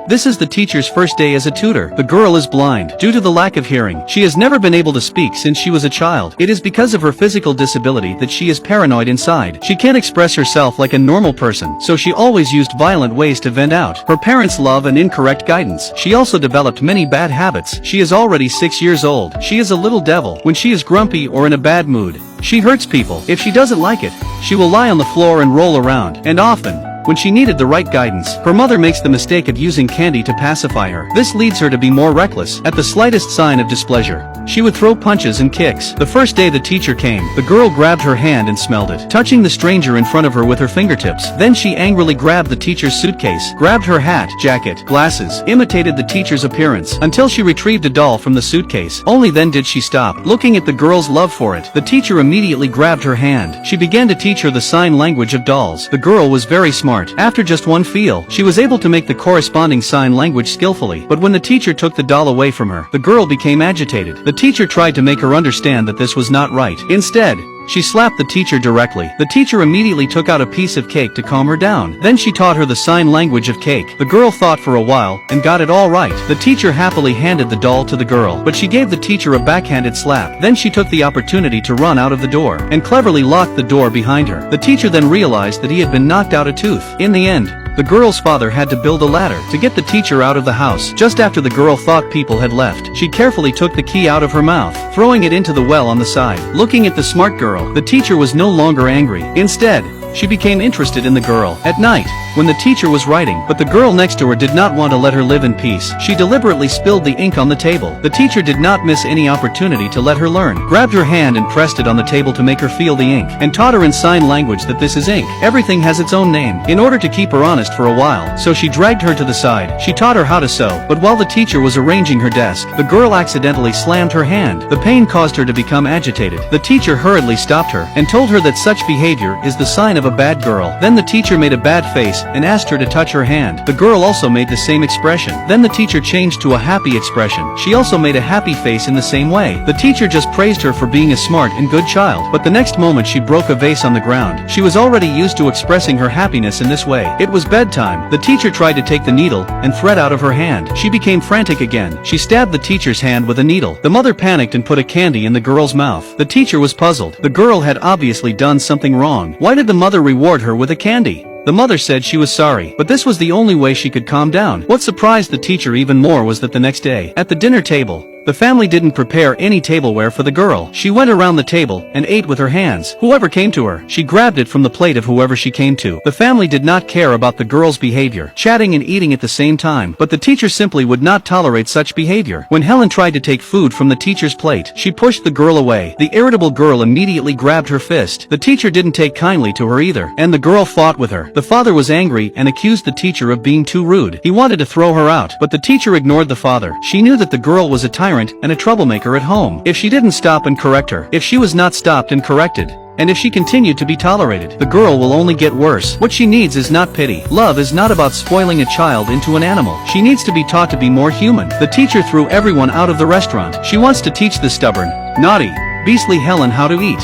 This is the teacher's first day as a tutor. The girl is blind. Due to the lack of hearing, she has never been able to speak since she was a child. It is because of her physical disability that she is paranoid inside. She can't express herself like a normal person, so she always used violent ways to vent out her parents' love and incorrect guidance. She also developed many bad habits. She is already 6 years old. She is a little devil. When she is grumpy or in a bad mood, she hurts people. If she doesn't like it, she will lie on the floor and roll around. And often, when she needed the right guidance, her mother makes the mistake of using candy to pacify her. This leads her to be more reckless. At the slightest sign of displeasure, she would throw punches and kicks. The first day the teacher came, the girl grabbed her hand and smelled it, touching the stranger in front of her with her fingertips. Then she angrily grabbed the teacher's suitcase, grabbed her hat, jacket, glasses, imitated the teacher's appearance, until she retrieved a doll from the suitcase. Only then did she stop. Looking at the girl's love for it, the teacher immediately grabbed her hand. She began to teach her the sign language of dolls. The girl was very smart. After just one feel, she was able to make the corresponding sign language skillfully. But when the teacher took the doll away from her, the girl became agitated. The teacher tried to make her understand that this was not right. Instead, she slapped the teacher directly. The teacher immediately took out a piece of cake to calm her down. Then she taught her the sign language of cake. The girl thought for a while, and got it all right. The teacher happily handed the doll to the girl, but she gave the teacher a backhanded slap. Then she took the opportunity to run out of the door, and cleverly locked the door behind her. The teacher then realized that he had been knocked out a tooth. In the end, the girl's father had to build a ladder to get the teacher out of the house. Just after the girl thought people had left, she carefully took the key out of her mouth, throwing it into the well on the side. Looking at the smart girl, the teacher was no longer angry. Instead, she became interested in the girl. At night, when the teacher was writing, but the girl next to her did not want to let her live in peace, she deliberately spilled the ink on the table. The teacher did not miss any opportunity to let her learn, grabbed her hand and pressed it on the table to make her feel the ink, and taught her in sign language that this is ink. Everything has its own name. In order to keep her honest for a while, so she dragged her to the side. She taught her how to sew, but while the teacher was arranging her desk, the girl accidentally slammed her hand. The pain caused her to become agitated. The teacher hurriedly stopped her, and told her that such behavior is the sign of a bad girl. Then the teacher made a bad face, and asked her to touch her hand. The girl also made the same expression. Then the teacher changed to a happy expression. She also made a happy face in the same way. The teacher just praised her for being a smart and good child, but the next moment she broke a vase on the ground. She was already used to expressing her happiness in this way. It was bedtime. The teacher tried to take the needle and thread out of her hand. She became frantic again. She stabbed the teacher's hand with a needle. The mother panicked and put a candy in the girl's mouth. The teacher was puzzled. The girl had obviously done something wrong. Why did the mother reward her with a candy? The mother said she was sorry, but this was the only way she could calm down. What surprised the teacher even more was that the next day, at the dinner table, the family didn't prepare any tableware for the girl. She went around the table and ate with her hands. Whoever came to her, she grabbed it from the plate of whoever she came to. The family did not care about the girl's behavior, chatting and eating at the same time, but the teacher simply would not tolerate such behavior. When Helen tried to take food from the teacher's plate, she pushed the girl away. The irritable girl immediately grabbed her fist. The teacher didn't take kindly to her either, and the girl fought with her. The father was angry and accused the teacher of being too rude. He wanted to throw her out, but the teacher ignored the father. She knew that the girl was a tyrant and a troublemaker at home. If she didn't stop and correct her, if she was not stopped and corrected, and if she continued to be tolerated, the girl will only get worse. What she needs is not pity. Love is not about spoiling a child into an animal. She needs to be taught to be more human. The teacher threw everyone out of the restaurant. She wants to teach the stubborn, naughty, beastly Helen how to eat.